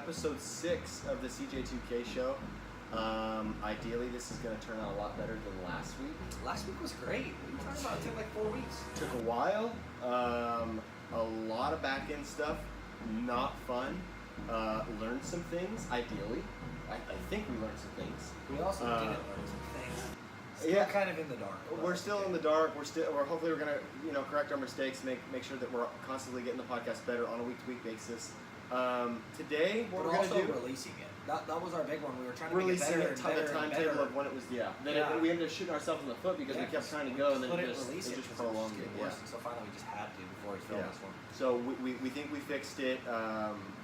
episode 6 of the CJ2K Show. Ideally, this is going to turn out a lot better than last week. Last week was great. We were talking about it took like 4 weeks. Took a while. A lot of back-end stuff. Not fun. Learned some things, ideally. I think we learned some things. We also didn't learn some things. Still Yeah, kind of in the dark. we're still in the dark. We're hopefully we're gonna correct our mistakes, make sure that we're constantly getting the podcast better on a week-to-week basis. Today, what But we're also gonna do, releasing it. That was our big one. We were trying to releasing make it better the and better and timetable better. of when it was. Then Yeah. we ended up shooting ourselves in the foot because we kept trying to go and then couldn't it release just because it was prolonged it. getting Yeah. worse, and so finally we just had to before we filmed Yeah. this one. So we think we fixed it.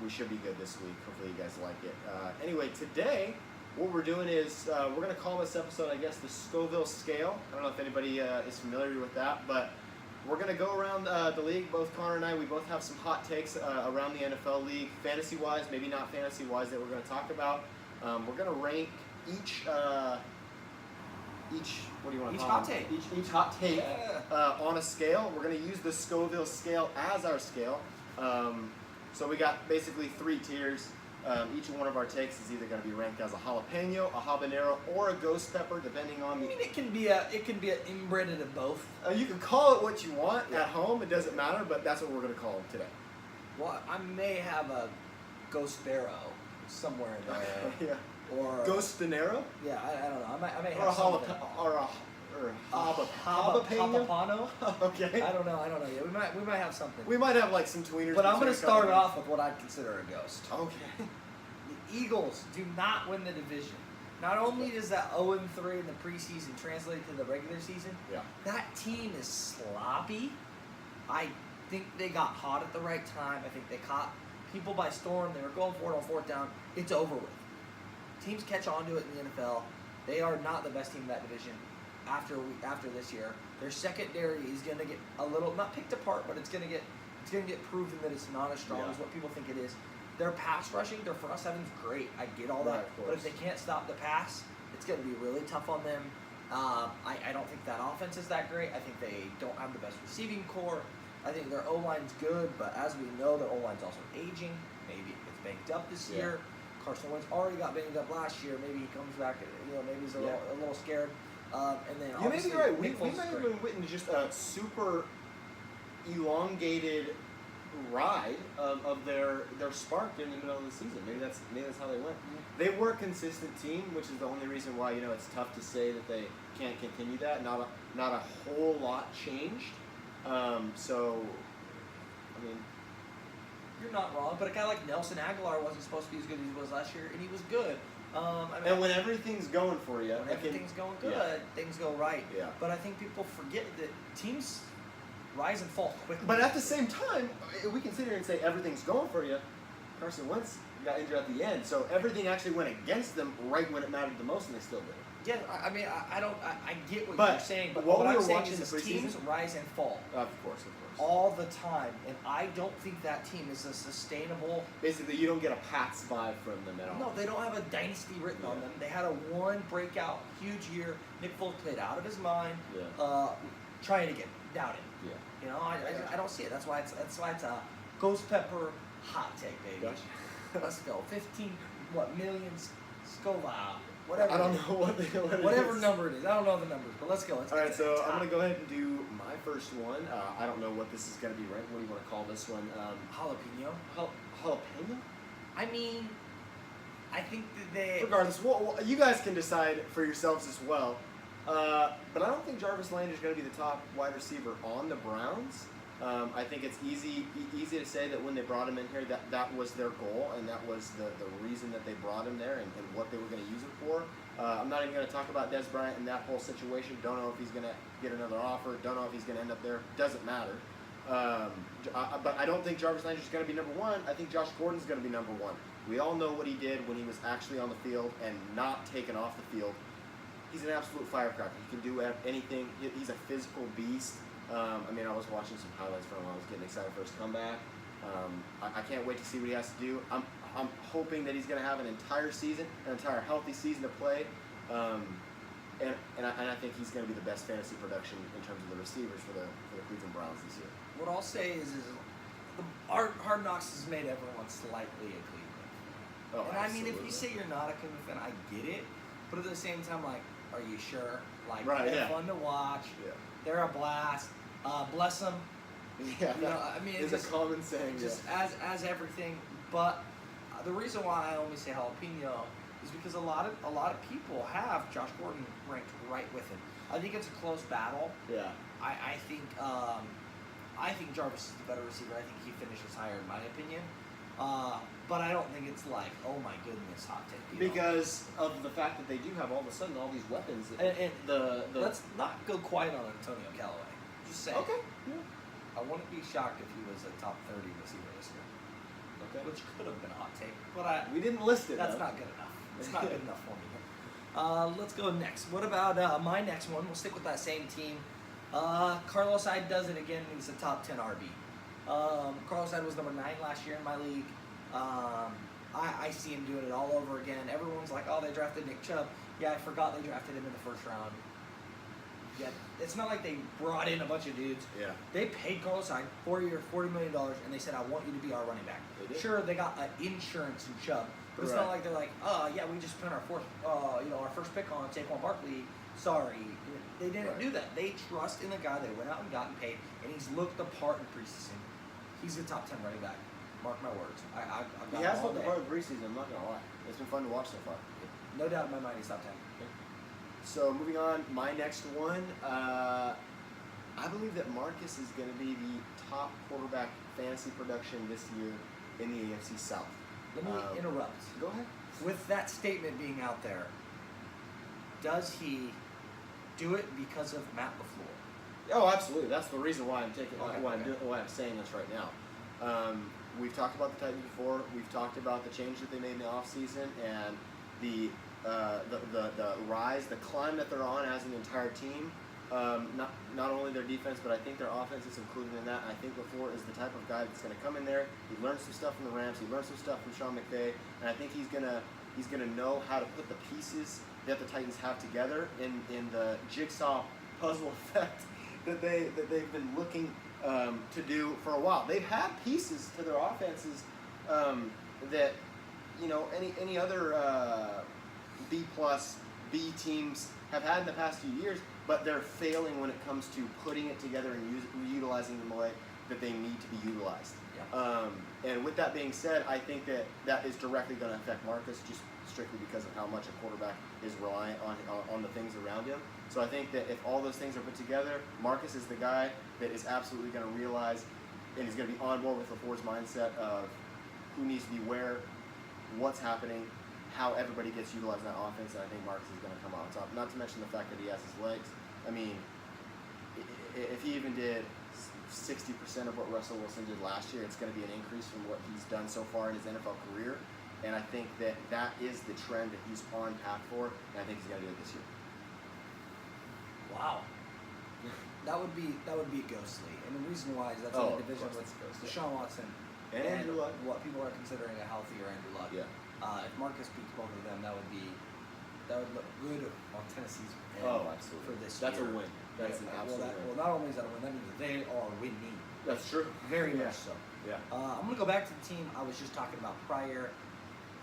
We should be good this week. Hopefully you guys like it. Anyway, today what we're doing is we're going to call this episode, I guess, the Scoville Scale. I don't know if anybody is familiar with that, but we're going to go around the league. Both Connor and I, we both have some hot takes around the NFL league, fantasy-wise, maybe not fantasy-wise, that we're going to talk about. We're going to rank each what do you want to Each call hot them? take. Each hot take Yeah. on a scale. We're going to use the Scoville scale as our scale. So we got basically 3 tiers. Each one of our takes is either going to be ranked as a jalapeno, a habanero, or a ghost pepper, depending on I the. mean, it can be an inbred of both. You can call it what you want at home. It doesn't matter, but that's what we're going to call them today. Well, I may have a ghost barrow somewhere in there. Yeah. Or Ghostinero? Yeah, I don't know. I may Or a have something. jalapeno? Jalapeno? Okay. I don't know. Yeah, we might have something. We might have like some tweeners. But I'm going to between start it companies. off with what I consider a ghost. Okay. The Eagles do not win the division. Not only does that 0-3 in the preseason translate to the regular season, Yeah. that team is sloppy. I think they got hot at the right time. I think they caught people by storm. They were going for it on 4th down. It's over with. Teams catch on to it in the NFL. They are not the best team in that division after this year. Their secondary is going to get a little, not picked apart, but it's going to get proven that it's not as strong as what people think it is. Their pass rushing, their front seven is great. I get all that. Right, of But course. if they can't stop the pass, it's going to be really tough on them. I don't think that offense is that great. I think they don't have the best receiving core. I think their O-line's good, but as we know, their O-line's also aging. Maybe it gets banged up this year. Carson Wentz already got banged up last year. Maybe he comes back, maybe he's a little scared. And then You may be right. We Nick may Foles is have great. been witnessing just a super elongated ride of their spark in the middle of the season. Maybe that's how they went. They were a consistent team, which is the only reason why it's tough to say that they can't continue that. Not a whole lot changed. So, I mean, You're not wrong, but a guy like Nelson Aguilar wasn't supposed to be as good as he was last year, and he was good. and when everything's going for you, when everything's going good, things go right. Yeah. But I think people forget that teams rise and fall quickly. But at the same time, we can sit here and say everything's going for you. Carson Wentz got injured at the end, so everything actually went against them right when it mattered the most, and they still did it. Yeah, I mean, I get what But you're saying, but what what we I'm were saying watching is the teams preseason- rise and fall Of course. all the time, and I don't think that team is a sustainable. Basically, you don't get a Pats vibe from them at all. No, they don't have a dynasty written on Yeah. them. They had a one breakout, huge year. Nick Foles played out of his mind. Yeah. Trying again, doubting. Yeah. I don't see it. That's why it's a ghost pepper hot take, baby. Gotcha. Let's go. 15 millions Scoville. Whatever. I don't know what it Whatever is. number it is. I don't know the numbers, but let's go. Let's All get right, to so the I'm top. gonna go ahead and do my first one. I don't know what this is gonna be ranked. What do you want to call this one? Jalapeno. Jalapeno. I mean, I think that they. Regardless, you guys can decide for yourselves as well. But I don't think Jarvis Landry is going to be the top wide receiver on the Browns. I think it's easy to say that when they brought him in here, that was their goal, and that was the reason that they brought him there and what they were going to use it for. I'm not even going to talk about Des Bryant and that whole situation. Don't know if he's going to get another offer. Don't know if he's going to end up there. Doesn't matter. But I don't think Jarvis Landry is going to be number one. I think Josh Gordon's going to be number one. We all know what he did when he was actually on the field and not taken off the field. He's an absolute firecracker. He can do anything. He's a physical beast. I was watching some highlights from him. I was getting excited for his comeback. I can't wait to see what he has to do. I'm hoping that he's going to have an entire season, an entire healthy season to play. And I think he's going to be the best fantasy production in terms of the receivers for the Cleveland Browns this year. What I'll say is Hard Knocks has made everyone slightly a Cleveland. Oh, And I mean, if you absolutely. say you're not a Koopa fan, I get it. But at the same time, like, are you sure? Like, Right, they're yeah. fun to watch. Yeah. They're a blast. Bless them. Yeah, You know, I mean, it's it's a common saying. just Yeah. as everything. But the reason why I only say jalapeno is because a lot of people have Josh Gordon ranked right with him. I think it's a close battle. Yeah. I think Jarvis is the better receiver. I think he finishes higher in my opinion. But I don't think it's like, oh my goodness, hot take. You know? Because of the fact that they do have all of a sudden all these weapons. And the let's not go quiet on Antonio Callaway. Just say. Okay. Yeah. I wouldn't be shocked if he was a top 30 receiver this year, Okay. which could have been a hot take. But We didn't list it. that's though. not good enough. It's not good enough for me. Let's go next. What about my next one? We'll stick with that same team. Carlos Hyde does it again. He's a top 10 RB. Carlos Hyde was number 9 last year in my league. I see him doing it all over again. Everyone's like, oh, they drafted Nick Chubb. Yeah, I forgot they drafted him in the first round. Yeah, it's not like they brought in a bunch of dudes. Yeah. They paid Carlos Hyde 4 year, $40 million, and they said, I want you to be our running back. They did. Sure, they got insurance in Chubb, but it's Right. not like they're like, oh, yeah, we just spent our first pick on Saquon Barkley. Sorry. They didn't Right. do that. They trust in the guy they went out and got and paid, and he's looked the part in preseason. He's a top 10 running back. Mark my words. I've got He has him all looked the day. part of the preseason. I'm not gonna lie. It's been fun to watch so far. No doubt in my mind he's top 10. So moving on, my next one. I believe that Marcus is going to be the top quarterback fantasy production this year in the AFC South. Let me interrupt. Go ahead. With that statement being out there, does he do it because of Matt LaFleur? Oh, absolutely. That's the reason why I'm taking Okay, why I'm okay. doing why I'm saying this right now. We've talked about the Titans before. We've talked about the change that they made in the offseason and the rise, the climb that they're on as an entire team. Not only their defense, but I think their offense is included in that. I think LaFleur is the type of guy that's going to come in there. He learned some stuff from the Rams. He learned some stuff from Sean McVay, and I think he's gonna know how to put the pieces that the Titans have together in the jigsaw puzzle effect that they've been looking to do for a while. They've had pieces to their offenses that any other B plus B teams have had in the past few years, but they're failing when it comes to putting it together and utilizing them the way that they need to be utilized. Yeah. And with that being said, I think that is directly going to affect Marcus just strictly because of how much a quarterback is reliant on the things around him. So I think that if all those things are put together, Marcus is the guy that is absolutely going to realize and is going to be on board with LaFleur's mindset of who needs to be where, what's happening, how everybody gets utilized in that offense, and I think Marcus is going to come out on top. Not to mention the fact that he has his legs. I mean, if he even did 60% of what Russell Wilson did last year, it's going to be an increase from what he's done so far in his NFL career. And I think that is the trend that he's on path for, and I think he's going to do it this year. Wow. That would be ghostly, and the reason why is that's in a division with Deshaun Watson And Andrew Luck. what people are considering a healthier Andrew Luck. Yeah. If Marcus beats both of them, that would look good on Tennessee's end Absolutely. for this That's year. a win. That's an absolute win. Well, not only is that a win, that means that they are winning. That's true. Very Yeah. much so. Yeah. I'm going to go back to the team I was just talking about prior,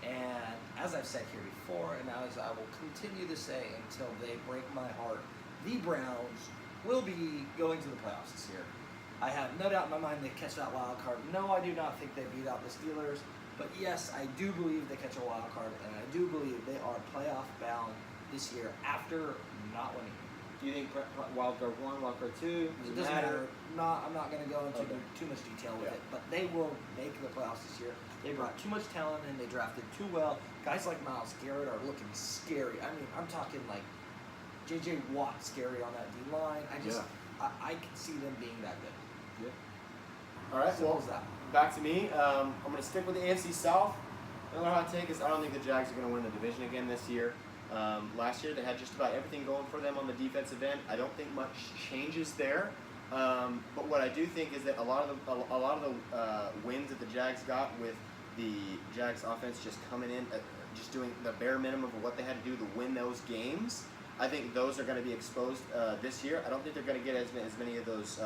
and as I've said here before, and as I will continue to say until they break my heart, the Browns will be going to the playoffs this year. I have no doubt in my mind they catch that wild card. No, I do not think they beat out the Steelers, but yes, I do believe they catch a wild card, and I do believe they are playoff bound this year after not winning. Do you think wild card 1, wild card 2? It doesn't matter. I'm not going to go into too much detail with Yeah. it, but they will make the playoffs this year. They brought too much talent in. They drafted too well. Guys like Myles Garrett are looking scary. I mean, I'm talking like J.J. Watt scary on that D line. I can see them being that good. Yeah. All right. Simple Well, as that. back to me. I'm going to stick with the AFC South. Another hot take is I don't think the Jags are going to win the division again this year. Last year they had just about everything going for them on the defensive end. I don't think much changes there. But what I do think is that a lot of the wins that the Jags got with the Jags offense just coming in, just doing the bare minimum of what they had to do to win those games, I think those are going to be exposed this year. I don't think they're going to get as many of those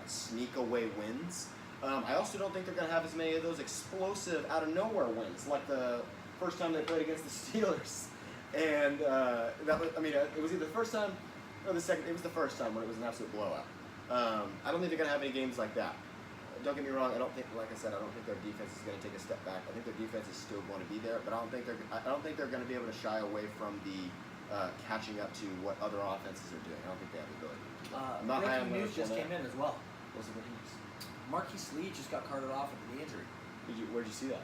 sneak away wins. I also don't think they're going to have as many of those explosive out of nowhere wins like the first time they played against the Steelers, and that was, I mean, it was either the first time or the second. It was the first time when it was an absolute blowout. I don't think they're gonna have any games like that. Don't get me wrong. I don't think, like I said, I don't think their defense is going to take a step back. I think their defense is still going to be there, but I don't think they're going to be able to shy away from the catching up to what other offenses are doing. I don't think they have the ability. Breaking news just came in as well. What's the breaking news? Marquise Lee just got carted off with a knee injury. Where'd you see that?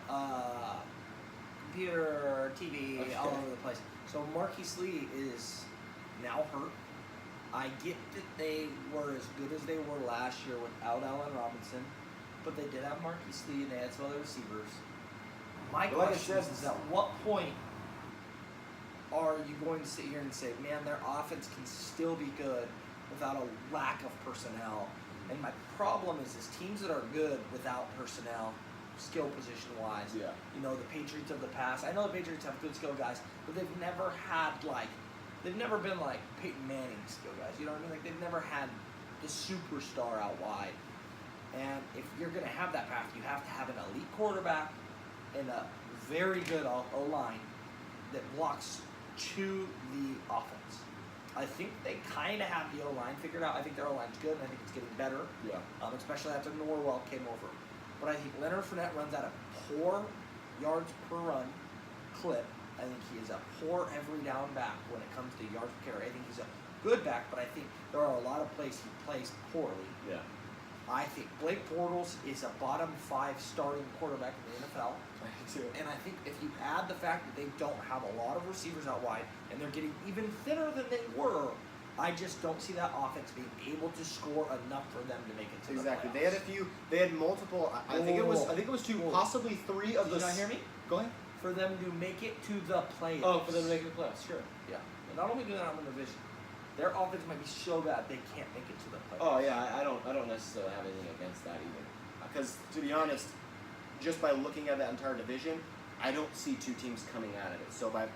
Computer, TV, Okay. all over the place. So Marquise Lee is now hurt. I get that they were as good as they were last year without Allen Robinson, but they did have Marquise Lee and they had some other receivers. My But like I question said, is at what point are you going to sit here and say, man, their offense can still be good without a lack of personnel? And my problem is teams that are good without personnel, skill position wise. Yeah. You know, the Patriots of the past. I know the Patriots have good skill guys, but they've never been like Peyton Manning skill guys. You know what I mean? Like they've never had the superstar out wide. And if you're going to have that path, you have to have an elite quarterback and a very good O-line that blocks to the offense. I think they kind of have the O-line figured out. I think their O-line's good, and I think it's getting better. Yeah. Especially after Norwell came over. But I think Leonard Fournette runs at a poor yards per run clip. I think he is a poor every down back when it comes to yards per carry. I think he's a good back, but I think there are a lot of plays he plays poorly. Yeah. I think Blake Bortles is a bottom 5 starting quarterback in the NFL. I do too. And I think if you add the fact that they don't have a lot of receivers out wide and they're getting even thinner than they were, I just don't see that offense being able to score enough for them to make it to Exactly. the playoffs. They had multiple. I think it was two, possibly three of Did the. you not hear me? Go ahead. For them to make it to the playoffs. Oh, for them to make it to the playoffs. Sure. Yeah. And not only do that, I'm in the division. Their offense might be so bad they can't make it to the playoffs. Oh yeah, I don't necessarily have anything against that either. Because to be honest, just by looking at that entire division, I don't see two teams coming out of it. So by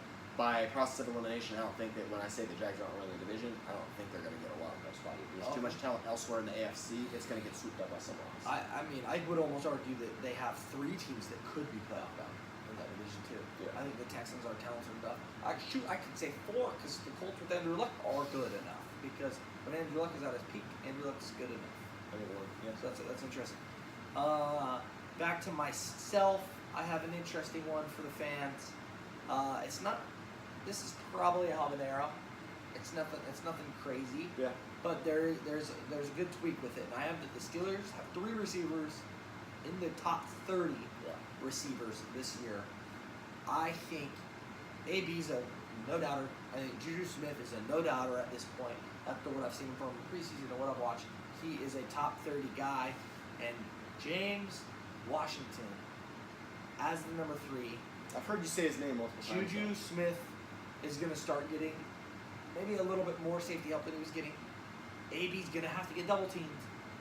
process of elimination, I don't think that when I say the Jags aren't winning the division, I don't think they're going to get a wild card spot. There's too much talent elsewhere in the AFC. It's going to get swooped up by someone else. I mean, I would almost argue that they have 3 teams that could be playoff bound in that division too. Yeah. I think the Texans are talented enough. I could say 4 because the Colts with Andrew Luck are good enough. Because when Andrew Luck is at his peak, Andrew Luck is good enough. I think yeah. So that's interesting. Back to myself, I have an interesting one for the fans. It's not. This is probably a habanero. It's nothing crazy. Yeah. But there's a good tweak with it. And I have that the Steelers have 3 receivers in the top 30 receivers this year. I think AB's a no-doubter. I think Juju Smith is a no-doubter at this point. After what I've seen from the preseason and what I've watched, he is a top 30 guy. And James Washington as the number 3. I've heard you say his name multiple times. Juju Smith is going to start getting maybe a little bit more safety help than he was getting. AB's going to have to get double teamed,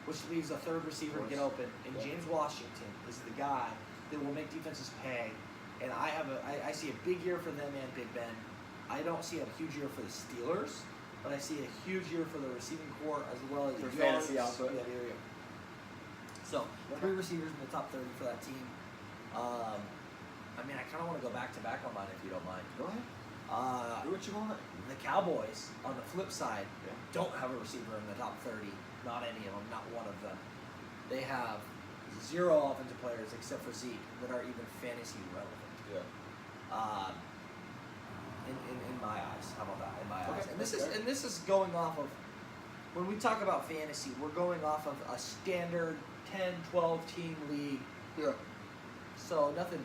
which leaves a 3rd receiver to get open. And James Washington is the guy that will make defenses pay. And I see a big year for them and Big Ben. I don't see a huge year for the Steelers, but I see a huge year for the receiving core as well as For the fantasy yards. output. Yeah, there you go. So 3 receivers in the top 30 for that team. I mean, I kind of want to go back to back on mine if you don't mind. Go ahead. Do what you want. The Cowboys, on the flip side, Yeah. don't have a receiver in the top 30. Not any of them, not one of them. They have 0 offensive players except for Zeke that are even fantasy relevant. Yeah. In my eyes, how about that? In my eyes, Okay, and this is going off of when we talk about fantasy, we're going off of a standard 10, 12 team league. Yeah. So nothing.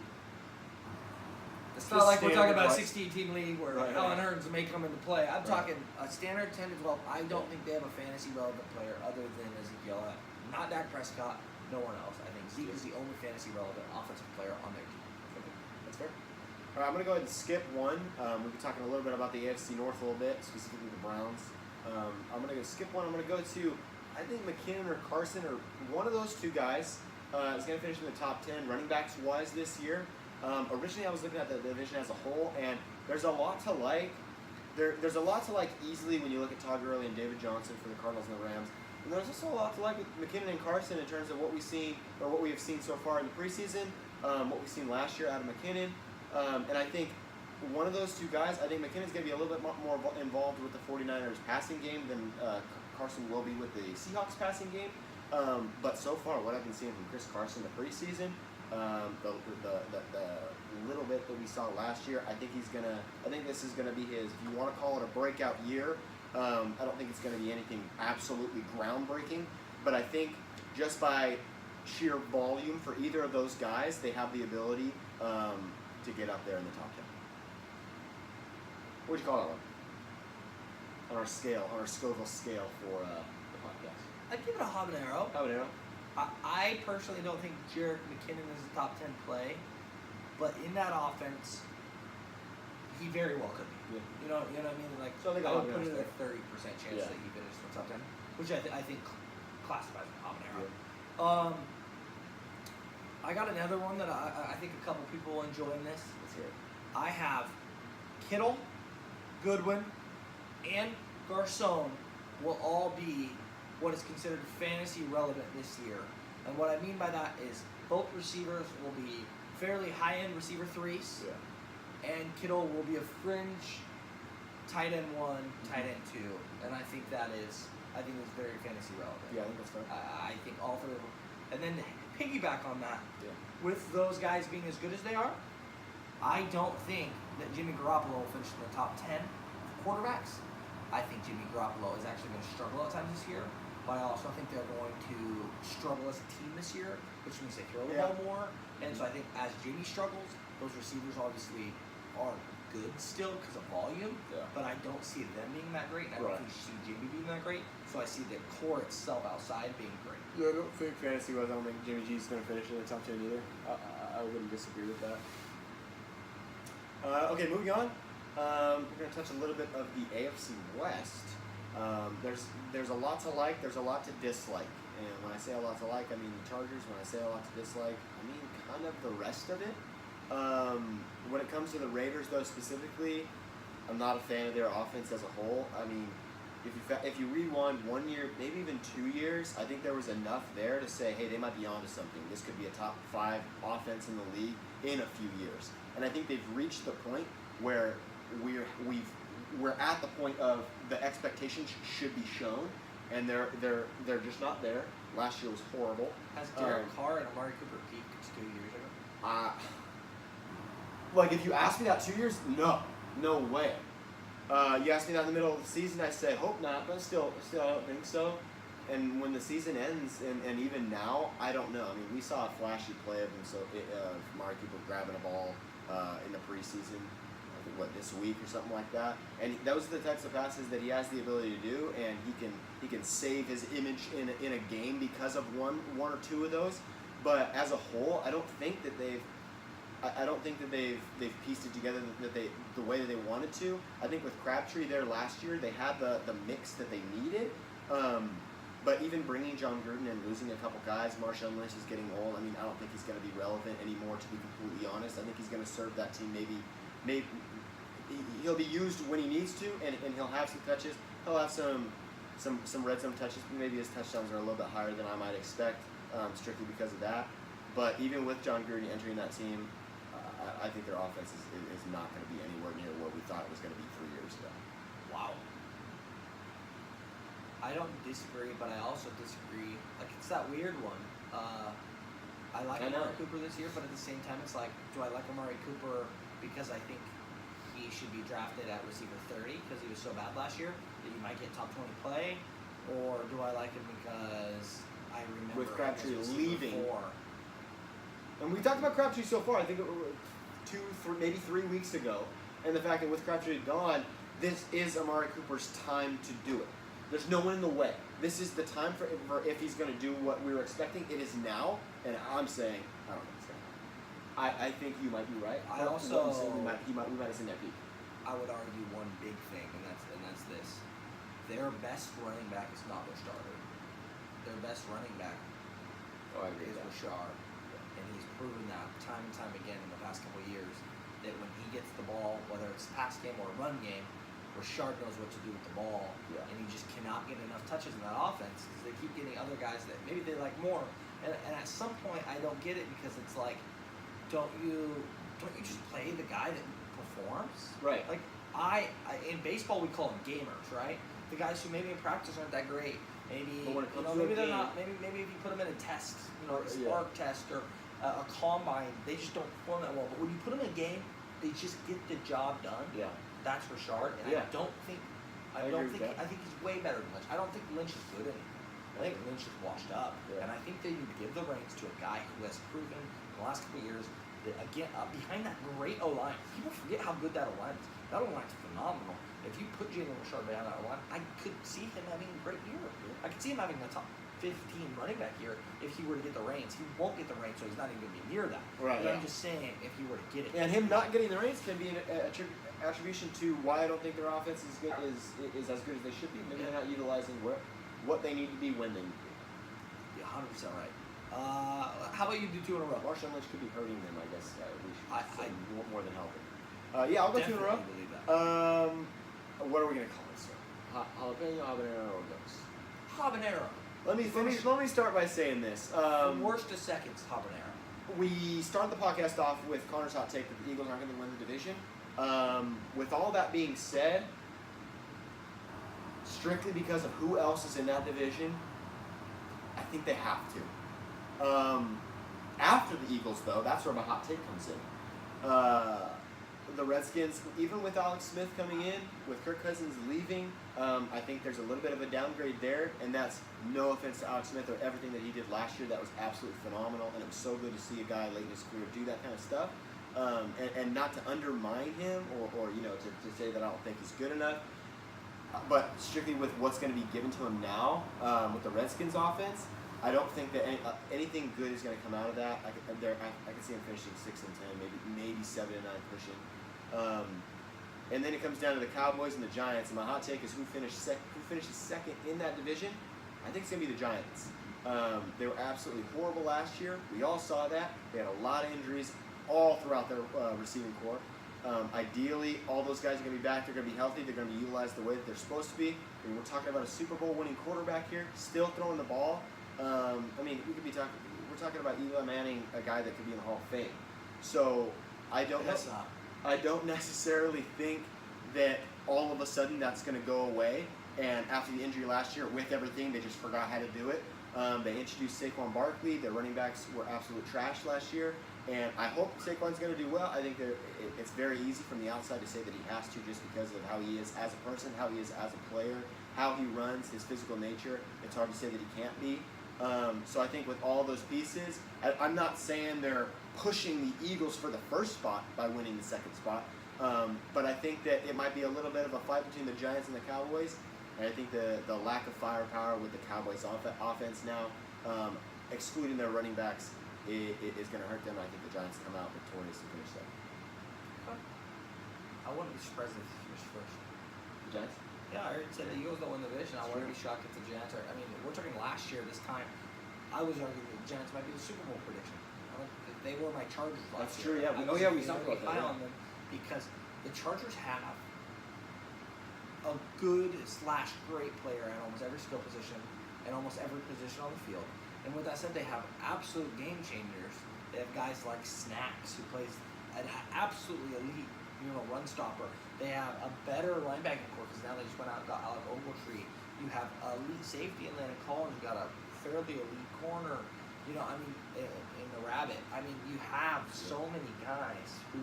It's Just not like we're talking standard, about a like- 16-team league where Right, Alan right. Hearns may come into play. I'm Right. talking a standard 10 to 12. I don't think they have a fantasy relevant player other than Ezekiel. Not Dak Prescott. No one else. I think Zeke is the only fantasy relevant offensive player on their team. Okay. That's fair. All right, I'm going to go ahead and skip one. We've been talking a little bit about the AFC North a little bit, specifically the Browns. I'm going to go skip one. I'm going to go to, I think McKinnon or Carson or one of those 2 guys is going to finish in the top 10 running backs wise this year. Originally, I was looking at the division as a whole, and there's a lot to like. There's a lot to like easily when you look at Todd Gurley and David Johnson for the Cardinals and the Rams. And there's also a lot to like with McKinnon and Carson in terms of what we have seen so far in the preseason, what we've seen last year out of McKinnon. And I think one of those two guys, I think McKinnon's going to be a little bit more involved with the 49ers passing game than Carson will be with the Seahawks passing game. But so far, what I've been seeing from Chris Carson the preseason, the little bit that we saw last year, I think this is gonna be his. If you want to call it a breakout year, I don't think it's gonna be anything absolutely groundbreaking. But I think just by sheer volume for either of those guys, they have the ability to get up there in the top 10. What'd you call that one? On our scale, on our Scoville scale for the podcast. I'd give it a habanero. Habanero. I personally don't think Jerick McKinnon is a top 10 play, but in that offense, he very well could be. Yeah. You know what I mean? Like, So I think I would put habanero's it at a 30% chance Yeah. that he finished in the top 10, which I think classifies as habanero. Yeah. I got another one that I think a couple people will enjoy in this. Let's hear it. I have Kittle, Goodwin, and Garcon will all be what is considered fantasy relevant this year. And what I mean by that is both receivers will be fairly high-end receiver threes, and Kittle will be a fringe tight end 1, tight end 2. And I think it's very fantasy relevant. Yeah, I think that's fair. I think all three of them. And then to piggyback on that, Yeah. with those guys being as good as they are, I don't think that Jimmy Garoppolo will finish in the top 10 quarterbacks. I think Jimmy Garoppolo is actually going to struggle at times this year, but I also think they're going to struggle as a team this year, which means they throw the ball more. And so I think as Jimmy struggles, those receivers obviously are good still because of volume, but I don't see them being that great, and I don't see Jimmy being that great. So I see the core itself outside being great. Yeah, I don't think fantasy-wise, I don't think Jimmy G's going to finish in the top 10 either. I wouldn't disagree with that. Okay, moving on. We're going to touch a little bit of the AFC West. There's a lot to like, there's a lot to dislike. And when I say a lot to like, I mean the Chargers. When I say a lot to dislike, I mean kind of the rest of it. When it comes to the Raiders, though, specifically, I'm not a fan of their offense as a whole. I mean, if you rewind 1 year, maybe even 2 years, I think there was enough there to say, hey, they might be onto something. This could be a top 5 offense in the league in a few years. And I think they've reached the point where we're at the point of the expectations should be shown, and they're just not there. Last year was horrible. Has Derek Carr and Amari Cooper peaked 2 years ago? Like if you asked me that 2 years, no way. You asked me that in the middle of the season, I say hope not, but still I don't think so. And when the season ends, and even now, I don't know. I mean, we saw a flashy play of him, Amari Cooper grabbing a ball in the preseason. This week or something like that, and those are the types of passes that he has the ability to do, and he can save his image in a game because of one or two of those. But as a whole, I don't think that they've pieced it together the way that they wanted to. I think with Crabtree there last year, they had the mix that they needed. But even bringing John Gruden and losing a couple guys, Marshawn Lynch is getting old. I mean, I don't think he's going to be relevant anymore, to be completely honest. I think he's going to serve that team maybe he'll be used when he needs to, and he'll have some touches. He'll have some red zone touches. Maybe his touchdowns are a little bit higher than I might expect, strictly because of that. But even with John Gruden entering that team, I think their offense is not going to be anywhere near where we thought it was going to be 3 years ago. Wow. I don't disagree, but I also disagree. Like, it's that weird one. I like Amari Cooper this year, but at the same time, it's like, do I like Amari Cooper because I think he should be drafted at receiver 30 because he was so bad last year that he might get top 20 play, or do I like him because I remember with Crabtree leaving? 4. And we talked about Crabtree so far. I think it was maybe 3 weeks ago, and the fact that with Crabtree gone, this is Amari Cooper's time to do it. There's no one in the way. This is the time for if he's going to do what we were expecting. It is now, and I'm saying I don't think it's going to happen. I think you might be right. I also we might have seen that peak. I would argue one big thing, and that's this: their best running back is not their starter. Their best running back is Rashard, and he's proven that time and time again in the past couple of years that when he gets the ball, whether it's pass game or run game, Rashard knows what to do with the ball, and he just cannot get enough touches in that offense because they keep getting other guys that maybe they like more. And at some point, I don't get it because it's like, don't you don't you just play the guy that performs? Right. Like in baseball we call them gamers, right? The guys who maybe in practice aren't that great. Maybe But when it comes to maybe a they're game- not. Maybe if you put them in a test, a Yeah. spark test or a combine, they just don't perform that well. But when you put them in a game, they just get the job done. Yeah. That's Richard, and Yeah. I don't think. I agree with that. I think he's way better than Lynch. I don't think Lynch is good anymore. I think Lynch is washed up, Yeah. and I think they need to give the reins to a guy who has proven in the last couple of years that again behind that great O line. People forget how good that O line is. That O line is phenomenal. If you put Jalen Richard behind that O line, I could see him having a great year. I could see him having a top 15 running back here if he were to get the reins. He won't get the reins, so he's not even going to be near that. Right, But yeah. I'm just saying, if he were to get it, And him not getting the reins can be an attribution to why I don't think their offense is good, is as good as they should be. Maybe they're not utilizing what they need to be when they need to be. you're 100% right. How about you do 2 in a row? Marshawn Lynch could be hurting them, I guess. We should I- say more than helping. Yeah, I'll go 2 in a row. Definitely believe that. What are we gonna call this? Jalapeno, habanero, or ghost? Habanero. Let me start by saying this. From worst to second, it's habanero. We started the podcast off with Connor's hot take that the Eagles aren't going to win the division. With all that being said, strictly because of who else is in that division, I think they have to. After the Eagles, though, that's where my hot take comes in. The Redskins, even with Alex Smith coming in, with Kirk Cousins leaving, I think there's a little bit of a downgrade there, and that's no offense to Alex Smith or everything that he did last year. That was absolutely phenomenal, and it was so good to see a guy late in his career do that kind of stuff. And not to undermine him or to say that I don't think he's good enough, but strictly with what's going to be given to him now with the Redskins offense, I don't think that anything good is going to come out of that. I can see him finishing 6 and 10, maybe 7 and 9 pushing. And then it comes down to the Cowboys and the Giants. And my hot take is who finishes second in that division. I think it's going to be the Giants. They were absolutely horrible last year. We all saw that. They had a lot of injuries all throughout their receiving corps. Ideally, all those guys are going to be back. They're going to be healthy. They're going to be utilized the way that they're supposed to be. I mean, we're talking about a Super Bowl winning quarterback here, still throwing the ball. We're talking about Eli Manning, a guy that could be in the Hall of Fame. So I don't necessarily think that all of a sudden that's going to go away. And after the injury last year, with everything, they just forgot how to do it. They introduced Saquon Barkley. Their running backs were absolute trash last year. And I hope Saquon's going to do well. I think it's very easy from the outside to say that he has to just because of how he is as a person, how he is as a player, how he runs, his physical nature. It's hard to say that he can't be. So I think with all those pieces, I'm not saying they're pushing the Eagles for the first spot by winning the second spot, but I think that it might be a little bit of a fight between the Giants and the Cowboys. And I think the lack of firepower with the Cowboys' offense now, excluding their running backs, is going to hurt them. I think the Giants come out victorious and finish that. I wouldn't be surprised if he finished first. The Giants? Yeah, I already said the Eagles don't win the division. I wouldn't be shocked if the Giants are. I mean, we're talking last year, this time. I was arguing that the Giants might be the Super Bowl prediction. They were my Chargers last That's year. true, yeah. I We was talked very about that, high yeah. on them because the Chargers have a good / great player at almost every skill position and almost every position on the field. And with that said, they have absolute game changers. They have guys like Snacks, who plays an absolutely elite, run stopper. They have a better linebacking core because now they just went out and got Alec Ogletree. You have elite safety in Landon Collins. You got a fairly elite corner. In the Rabbit. I mean, you have so many guys who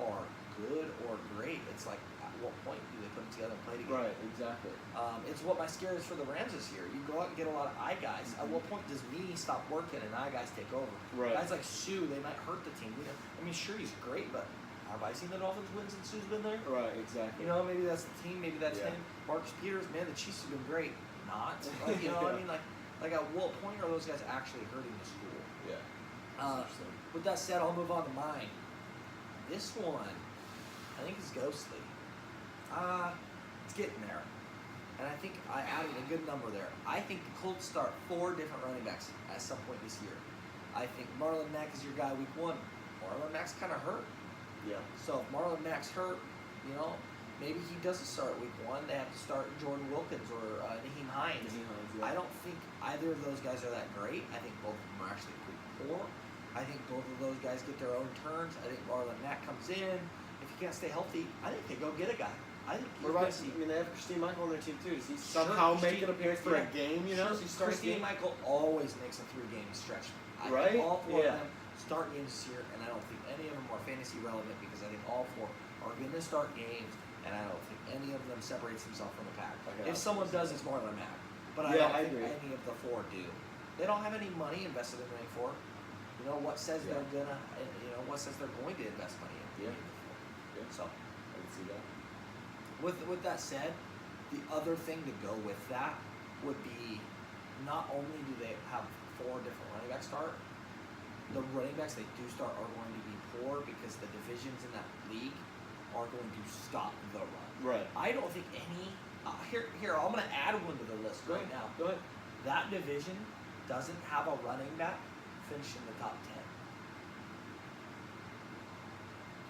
are good or great. It's like, at what point do they put them together and play together? Right, exactly. It's what my scare is for the Rams this year. You go out and get a lot of eye guys. At what point does me stop working and eye guys take over? Right. Guys like Sue, they might hurt the team. Sure, he's great, but have I seen the Dolphins win since Sue's been there? Right, exactly. Maybe that's the team. Maybe that's him. Marcus Peters, man, the Chiefs have been great. Not. Like, what I mean? Like at what point are those guys actually hurting the school? Yeah. With that said, I'll move on to mine. This one, I think is ghostly. It's getting there. And I think I added a good number there. I think the Colts start 4 different running backs at some point this year. I think Marlon Mack is your guy week 1. Marlon Mack's kind of hurt. Yeah. So if Marlon Mack's hurt, maybe he doesn't start week 1. They have to start Jordan Wilkins or Naheem Hines. Yeah. I don't think either of those guys are that great. I think both of them are actually pretty poor. I think both of those guys get their own turns. I think Marlon Mack comes in. If he can't stay healthy, I think they go get a guy. I think What about, I mean, they have Christine Michael on their team too. Does he somehow make an appearance for a game, you know? Sure. So he starts Christine game? Michael always makes a 3-game stretch. I Right? think all 4 Yeah. of them start games this year, and I don't think any of them are fantasy relevant because I think all 4 are going to start games, and I don't think any of them separates themselves from the pack. Okay. If someone does, it's Marlon Mack. But I Yeah, don't I think agree. any of the 4 do. They don't have any money invested in any 4. You know what says Yeah. they're gonna? You know what says they're going to invest money in? Yeah. any of the 4. Yeah. So, I can see that. with that said, the other thing to go with that would be not only do they have 4 different running backs start, the running backs they do start are going to be poor because the divisions in that league are going to stop the run. Right. I don't think any. Here, I'm going to add one to the list Go right ahead. now. Go ahead. That division doesn't have a running back finish in the top 10.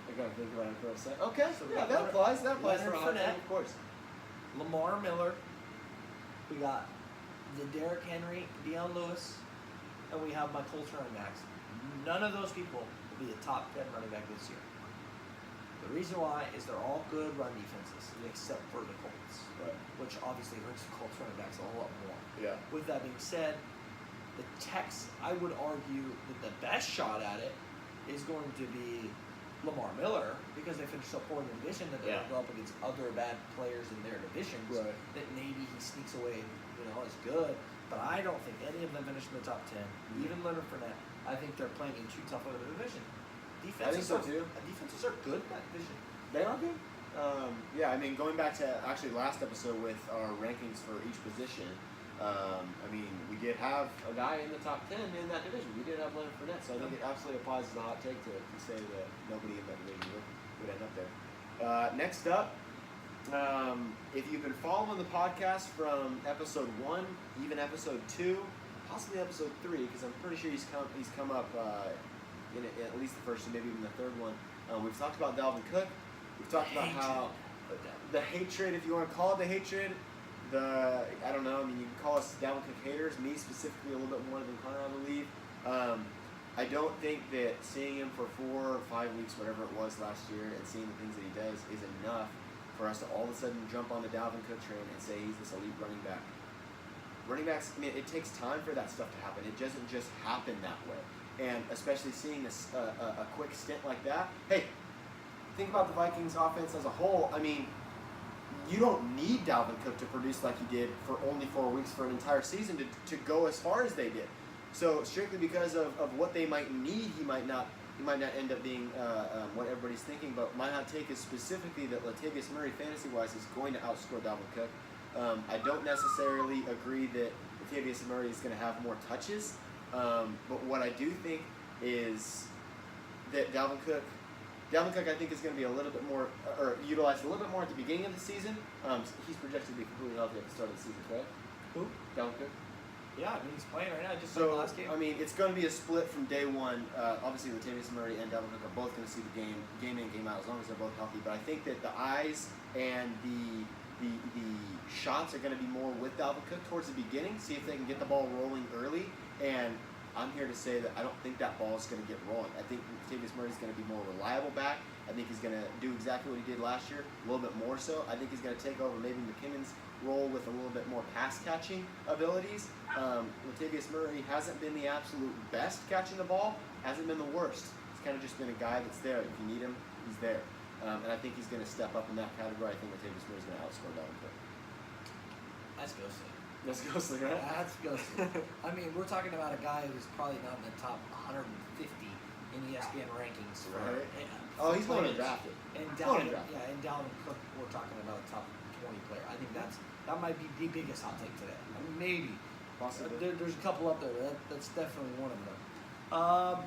I gotta think about it for a second. Okay, So we yeah, got that applies. That applies Leonard for a hot Fournette. team, of course. Lamar Miller. We got the Derrick Henry, Deion Lewis, and we have my Colts running backs. None of those people will be a top 10 running back this year. The reason why is they're all good run defenses, except for the Colts, Right. which obviously hurts the Colts running backs a whole lot more. Yeah. With that being said, the Tex, I would argue that the best shot at it is going to be Lamar Miller because they finished so poor in the division that they're Yeah. going to go up against other bad players in their divisions. Right. That maybe he sneaks away, as good. But I don't think any of them finish in the top 10. Even Leonard Fournette, I think they're playing in too tough of a division. Defenses so, too. Defenses are good in that division. They are good. Yeah, I mean, going back to actually last episode with our rankings for each position, I mean, we did have a guy in the top 10 in that division. We did have Leonard Fournette, so I think it absolutely applies as a hot take to say that nobody in that division would end up there. Next up, if you've been following the podcast from episode 1, even episode 2, possibly episode 3, because I'm pretty sure he's come up in at least the first and maybe even the third one. We've talked about Dalvin Cook. We've talked about how the hatred, if you want to call it the hatred, I don't know. I mean, you can call us Dalvin Cook haters. Me specifically, a little bit more than Conner, I believe. I don't think that seeing him for 4 or 5 weeks, whatever it was last year, and seeing the things that he does is enough for us to all of a sudden jump on the Dalvin Cook train and say he's this elite running back. Running backs, I mean, it takes time for that stuff to happen. It doesn't just happen that way. And especially seeing this a quick stint like that. Hey, think about the Vikings offense as a whole. I mean, you don't need Dalvin Cook to produce like he did for only 4 weeks for an entire season to go as far as they did. So strictly because of what they might need, he might not end up being what everybody's thinking. But my hot take is specifically that Latavius Murray, fantasy-wise, is going to outscore Dalvin Cook. I don't necessarily agree that Latavius Murray is going to have more touches. But what I do think is that Dalvin Cook, I think, is going to be a little bit more, or utilized a little bit more at the beginning of the season. He's projected to be completely healthy at the start of the season, correct? Who? Dalvin Cook. Yeah, I mean, he's playing right now. Just like So, last game. I mean, it's going to be a split from day one. Obviously, Latavius Murray and Dalvin Cook are both going to see the game in, game out, as long as they're both healthy. But I think that the eyes and the shots are going to be more with Dalvin Cook towards the beginning, see if they can get the ball rolling early. And I'm here to say that I don't think that ball is going to get rolling. I think Latavius Murray is going to be more reliable back. I think he's going to do exactly what he did last year, a little bit more so. I think he's going to take over maybe McKinnon's role with a little bit more pass-catching abilities. Latavius Murray hasn't been the absolute best catching the ball, hasn't been the worst. He's kind of just been a guy that's there. If you need him, he's there. And I think he's going to step up in that category. I think Latavius Murray is going to outscore Dalvin Cook. That's ghostly. That's ghostly, right? That's ghostly. I mean, we're talking about a guy who's probably not in the top 150 in ESPN rankings. Right. For He's going to players. draft it. And Going Dalvin, to draft it. and Dalvin Cook, we're talking about a top 20 player. I think that might be the biggest hot take today. I mean, maybe. Possibly. There's a couple up there, but that's definitely one of them.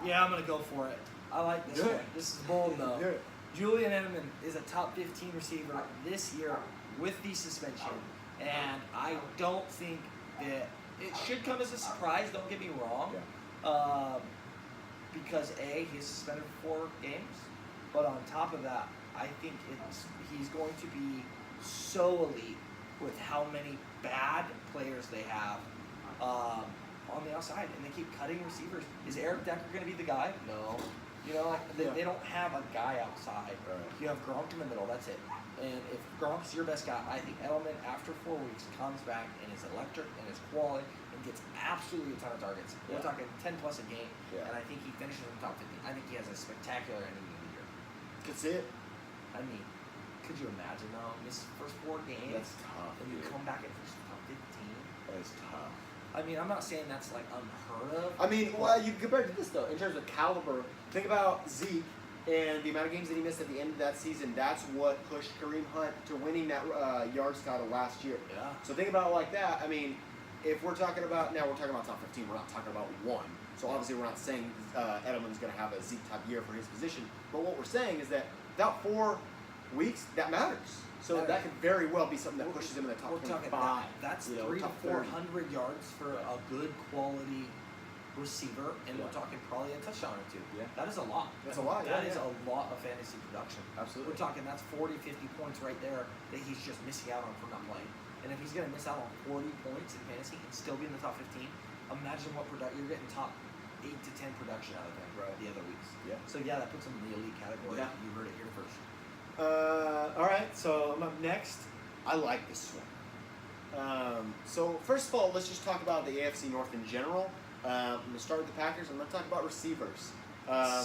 Yeah, I'm going to go for it. I like this Good. one. This is bold, though. Good. Julian Edelman is a top 15 receiver this year with the suspension. And I don't think that it should come as a surprise, don't get me wrong. Yeah. Because A, he's suspended for 4 games. But on top of that, I think he's going to be so elite with how many bad players they have on the outside, and they keep cutting receivers. Is Eric Decker going to be the guy? No. You know, like they don't have a guy outside. Right. You have Gronk in the middle. That's it. And if Gronk's your best guy, I think Edelman, after 4 weeks, comes back and is electric and is quality and gets absolutely a ton of targets. Yeah. We're talking 10 plus a game, Yeah. and I think he finishes in the top 50. I think he has a spectacular ending of the year. Could see it. I mean, could you imagine though? Miss first 4 games, That's tough. and you dude. come back and finish the top 15. That is tough. I mean, I'm not saying that's like unheard of. I mean, well, you compare it to this though, in terms of caliber. Think about Zeke and the amount of games that he missed at the end of that season. That's what pushed Kareem Hunt to winning that yards title last year. Yeah. So think about it like that. I mean, if we're talking about now, we're talking about top 15. We're not talking about one. So obviously, we're not saying Edelman's going to have a Zeke type year for his position. But what we're saying is that without 4 weeks, that matters. So that could very well be something that pushes him in the top We're talking 25. that's you know, 300 to top 30. 400 yards for a good quality receiver, and we're talking probably a touchdown or 2. Yeah. That is a lot. That's a lot, That yeah, is yeah. a lot of fantasy production. Absolutely. We're talking that's 40, 50 points right there that he's just missing out on for not playing. And if he's going to miss out on 40 points in fantasy and still be in the top 15, imagine what you're getting top 8 to 10 production out of him the other weeks. Yeah. So yeah, that puts him in the elite category. Yeah. You heard it here first. All right, so I'm up next. I like this one. So first of all, let's just talk about the AFC North in general. I'm going to start with the Packers. I'm going to talk about receivers.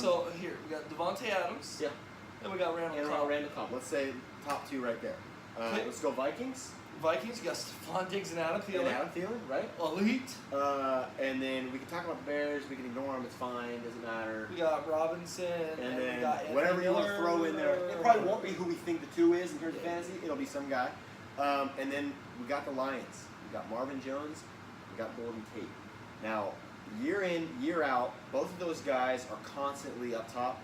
So here, we got Devontae Adams. Yeah. And we got Randall And Cobb. Randall Cobb. Let's say top 2 right there. Okay. Let's go Vikings. Vikings, you got Stephon Diggs and Adam And Thielen. Adam Thielen, right? Elite. And then we can talk about the Bears. We can ignore them. It's fine. Doesn't matter. We got Robinson. And we then got Anthony whatever you want to Miller. throw in there. It probably won't be who we think the 2 is in terms of fantasy. It'll be some guy. And then we got the Lions. We got Marvin Jones. We got Golden Tate. Now, year in, year out, both of those guys are constantly up top.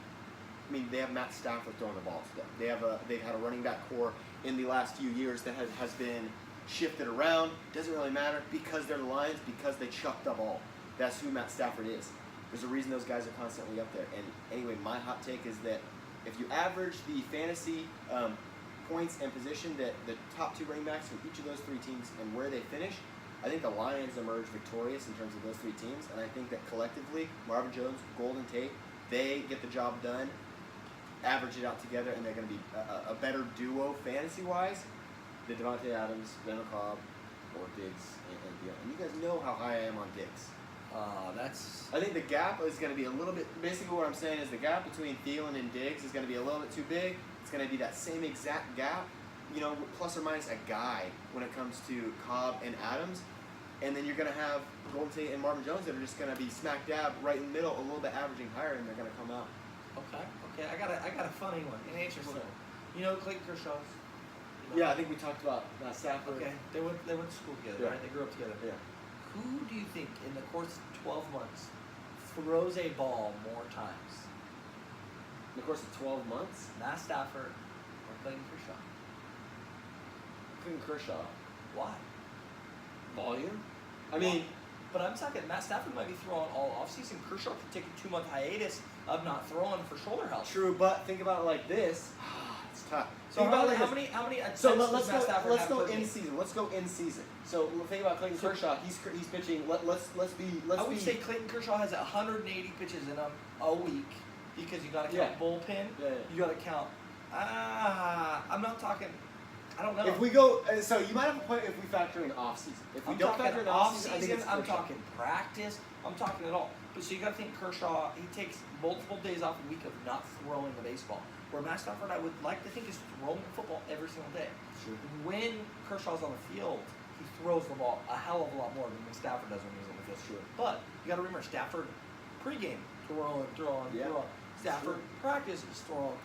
I mean, they have Matt Stafford throwing the ball to them. They've had a running back core in the last few years that has been shifted around. Doesn't really matter because they're the Lions, because they chuck the ball. That's who Matt Stafford is. There's a reason those guys are constantly up there. And anyway, my hot take is that if you average the fantasy points and position that the top 2 running backs from each of those 3 teams and where they finish, I think the Lions emerge victorious in terms of those 3 teams. And I think that collectively, Marvin Jones, Golden Tate, they get the job done, average it out together, and they're going to be a better duo fantasy-wise than Devontae Adams, Randall Cobb, or Diggs, and Thielen. And you guys know how high I am on Diggs. That's. I think the gap is going to be a little bit, basically what I'm saying is the gap between Thielen and Diggs is going to be a little bit too big. It's going to be that same exact gap, you know, plus or minus a guy when it comes to Cobb and Adams. And then you're going to have Golden Tate and Marvin Jones that are just going to be smack dab right in the middle, a little bit averaging higher, and they're going to come out. Okay. I got a funny one. An interesting one. You know Clayton Kershaw's? You know? Yeah, I think we talked about Stafford. Okay. They went to school together, right? They grew up together. Yeah. Who do you think, in the course of 12 months, throws a ball more times? In the course of 12 months, Matt Stafford or Clayton Kershaw? Clayton Kershaw. Why? Volume? I mean, but I'm talking Matt Stafford might be throwing all offseason. Kershaw could take a 2-month hiatus of not throwing for shoulder health. true, but think about it like this. It's tough. So Think about it like how this. many attempts So does let's Matt go. Stafford Let's have go per in game? season. Let's go in season. So think about Clayton Kershaw. He's pitching. Let's be. I would say Clayton Kershaw has 180 pitches in a week because you got to count bullpen. Yeah. You got to count. I'm not talking. I don't know. If we go, so you might have a point if we factor in off season. If we don't factor in off season, I think it's I'm Kershaw. talking practice. I'm talking it all. But so you got to think Kershaw. He takes multiple days off a week of not throwing the baseball. Where Matt Stafford, I would like to think, is throwing the football every single day. Sure. When Kershaw's on the field, he throws the ball a hell of a lot more than Stafford does when he's on the field. Sure. But you got to remember, Stafford pregame throwing. Stafford practice is throwing.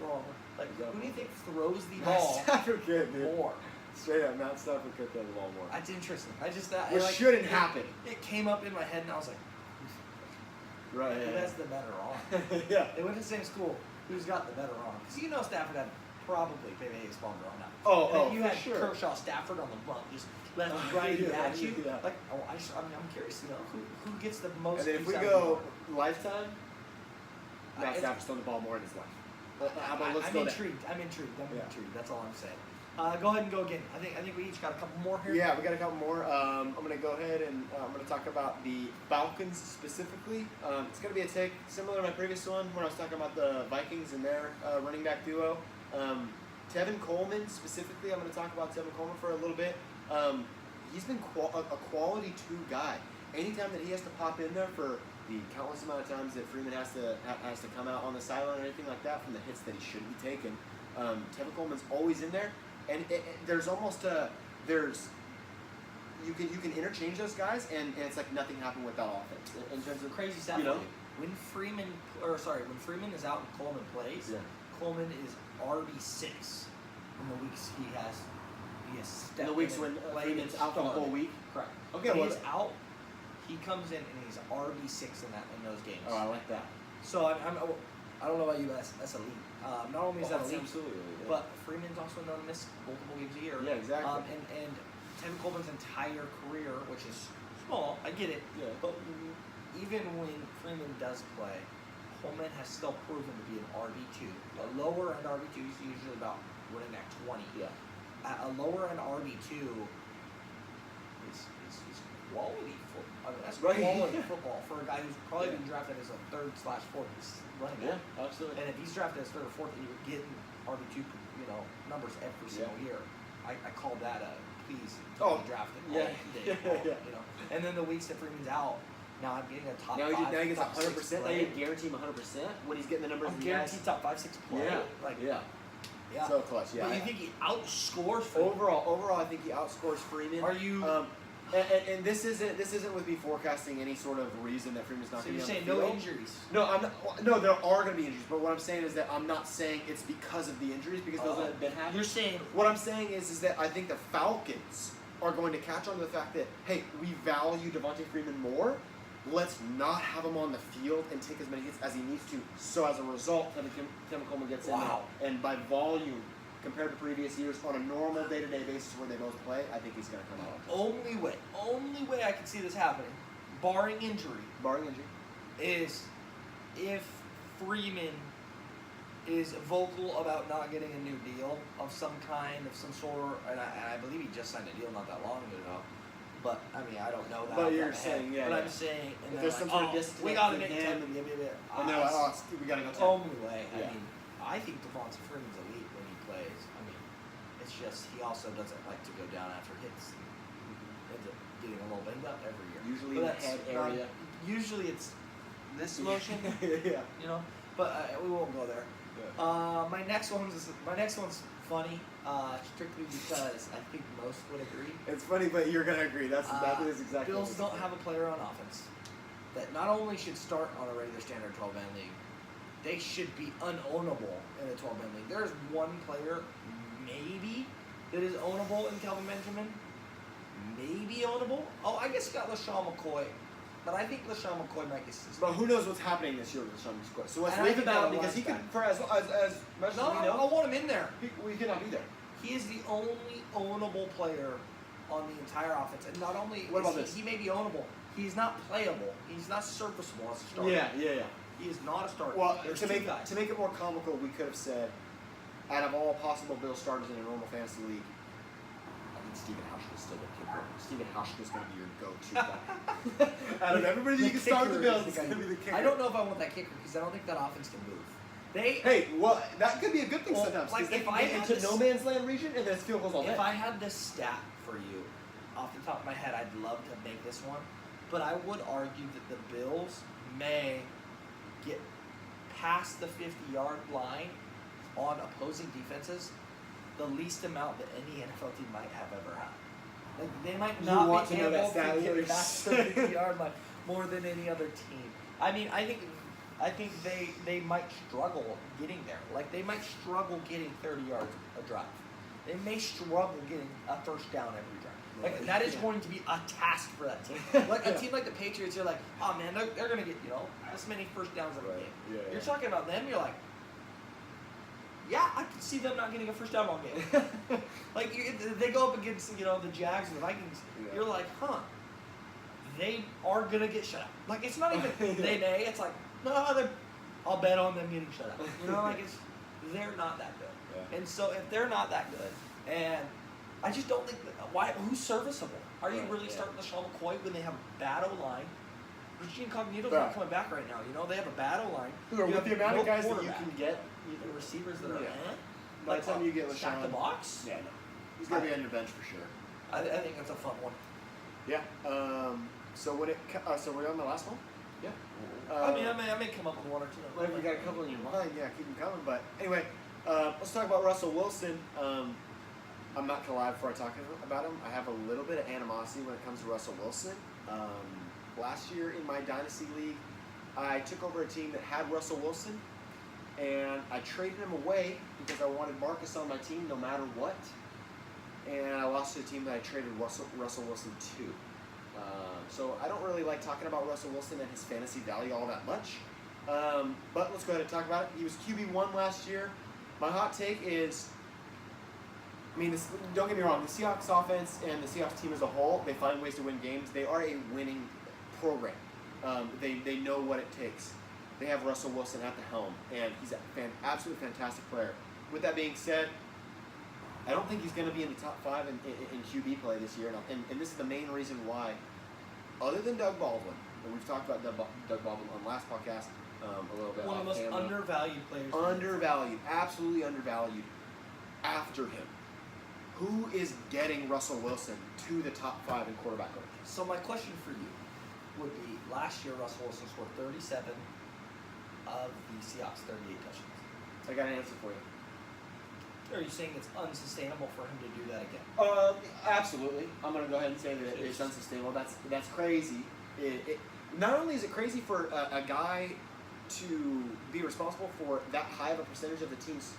Like who do you think throws the ball Stafford could, dude. more? Straight up, Matt Stafford could throw the ball more. That's interesting. I just Which shouldn't happen. It came up in my head, and I was like, Right. who has the better arm? Yeah. They went to the same school. Who's got the better arm? Because you know Stafford had probably Pepe Spawn growing up. And then you had sure. Kershaw, Stafford on the bump, just left and right at you. Yeah. Like, I'm curious to know who gets the most. And then if we use out of go the ball. lifetime, Matt Stafford's thrown the ball more in his life. How about let's I'm go there. intrigued. I'm intrigued. Yeah. That's all I'm saying. Go ahead and go again. I think we each got a couple more here. Yeah, we got a couple more. I'm going to go ahead and I'm going to talk about the Falcons specifically. It's going to be a take similar to my previous one when I was talking about the Vikings and their running back duo. Tevin Coleman specifically, I'm going to talk about Tevin Coleman for a little bit. He's been a quality 2 guy. Anytime that he has to pop in there for the countless amount of times that Freeman has to come out on the sideline or anything like that from the hits that he shouldn't be taking, Tevin Coleman's always in there. And there's almost you can interchange those guys, and it's like nothing happened with that offense in terms of crazy stuff. you know. When Freeman is out and Coleman plays, Coleman is RB6 in the weeks he has stepped in the weeks in when and played Freeman's and out for the whole started. week. Correct. Okay, when well, he's out, he comes in and he's RB6 in those games. Oh, I like that. So I don't know about you, that's elite. Not only is that elite, absolutely, but Freeman's also known to miss multiple games a year. Yeah, exactly. And Tevin Coleman's entire career, which is small, I get it. Yeah. But even when Freeman does play, Coleman has still proven to be an RB2. A lower end RB2 is usually about running back 20. Yeah. A lower end RB2 is quality football. I mean, that's quality football for a guy who's probably been drafted as a 3rd/4th running back. Yeah, absolutely. And if he's drafted as 3rd or 4th, and you're getting RB2, numbers every single year. I call that a please be drafted. And then the weeks that Freeman's out, now I'm getting a top 5. Now he gets top 100%. Now you guarantee him 100% when he's getting the numbers. I'm guaranteed top 5-6 play. Yeah. Yeah. So clutch. Yeah. But you think he outscores Freeman? Overall, I think he outscores Freeman. Are you? And this isn't with me forecasting any sort of reason that Freeman's not So going to you're be on saying the no field. injuries? No, I'm not. No, there are going to be injuries. But what I'm saying is that I'm not saying it's because of the injuries, because those have been happening. You're saying What I'm saying is that I think the Falcons are going to catch on to the fact that, hey, we value Devontae Freeman more. Let's not have him on the field and take as many hits as he needs to. So as a result, Tevin Coleman gets in there, and by volume, compared to previous years, on a normal day-to-day basis where they both play, I think he's going to come out. Only way I can see this happening, barring injury, is if Freeman is vocal about not getting a new deal of some kind, of some sort, and I believe he just signed a deal not that long ago. But I mean, I don't know that. But you're saying, But I'm saying, and if there's some sort of disconnect, we got to make him. and they're like, oh, we got to go. Only way. Yeah. I mean, I think Devontae Freeman's elite when he plays. I mean, it's just he also doesn't like to go down after hits. Ends up getting a little banged up every year. Usually in the head area. Usually it's this motion. Yeah. But we won't go there. Yeah. My next one's funny, strictly because I think most would agree. It's funny, but you're gonna agree. That is exactly. Bills don't have a player on offense that not only should start on a regular standard 12-man league, they should be unownable in a 12-man league. There's one player, maybe, that is ownable in Kelvin Benjamin. Maybe ownable. Oh, I guess you got LaShawn McCoy. But I think LaShawn McCoy might get suspended. But who knows what's happening this year with LaShawn McCoy? So let's And I leave think it out that because he could, linebacker. for as much as we I know, want him in there. we cannot be there. He is the only ownable player on the entire offense. And not only What is about this? he may be ownable, he's not playable. He's not serviceable as a starter. Yeah. He is not a starter. Well, There's to two make guys. it more comical, we could have said, out of all possible Bill starters in a normal fantasy league, I think Stephen Hauschka's still the kicker. Stephen Hauschka's going to be your go-to guy. Out of everybody you can start the Bills, it's going to be the kicker. I don't know if I want that kicker because I don't think that offense can move. Hey, well, that could be a good thing sometimes. Like, Because if they I can had get into this- no man's land region and then it's field goals all day. If I had this stat for you, off the top of my head, I'd love to make this one. But I would argue that the Bills may get past the 50-yard line on opposing defenses the least amount that any NFL team might have ever had. Like, they might You not want be to know that able stat, to Lewis? get past the 50-yard line more than any other team. I mean, I think they might struggle getting there. Like, they might struggle getting 30 yards a drive. They may struggle getting a first down every drive. Like, that is going to be a task for that team. Like, a team like the Patriots, you're like, oh man, they're going to get, this many first downs every game. Yeah. You're talking about them, you're like, yeah, I can see them not getting a first down all game. Like, they go up against, the Jags and the Vikings. Yeah. You're like, huh, they are going to get shut out. Like, it's not even they may. It's like, no, I'll bet on them getting shut out. Like, they're not that good. Yeah. And so if they're not that good, And I just don't think who's serviceable? Are you Right, really yeah. starting LaShawn McCoy when they have a bad O-line? Regina Cognito's Right. not coming back right now. They have a bad O-line. With the amount of guys that you quarterback. can get, The receivers that are by the time you get stack the LaShawn, box. yeah, no, he's gonna be on your bench for sure. I think that's a fun one. Yeah. So so we're on the last one. Yeah. I may come up with one or two. Well, if you got a couple in your mind, yeah, keep them coming. But anyway, let's talk about Russell Wilson. I'm not gonna lie, before I talk about him, I have a little bit of animosity when it comes to Russell Wilson. Last year in my dynasty league, I took over a team that had Russell Wilson, and I traded him away because I wanted Marcus on my team no matter what. And I lost to a team that I traded Russell Wilson to. So I don't really like talking about Russell Wilson and his fantasy value all that much. But let's go ahead and talk about it. He was QB1 last year. My hot take is, don't get me wrong, the Seahawks offense and the Seahawks team as a whole, they find ways to win games. They are a winning program. They know what it takes. They have Russell Wilson at the helm, and he's an absolutely fantastic player. With that being said, I don't think he's going to be in the top 5 in QB play this year. And this is the main reason why, other than Doug Baldwin, and we've talked about Doug Baldwin on last podcast a little bit. One of the most undervalued players. Undervalued, absolutely undervalued. After him, who is getting Russell Wilson to the top 5 in quarterback rankings? So my question for you would be, last year Russell Wilson scored 37 of the Seahawks' 38 touchdowns. I got an answer for you. Are you saying it's unsustainable for him to do that again? Absolutely. I'm going to go ahead and say that it's unsustainable. That's crazy. Not only is it crazy for a guy to be responsible for that high of a percentage of the team's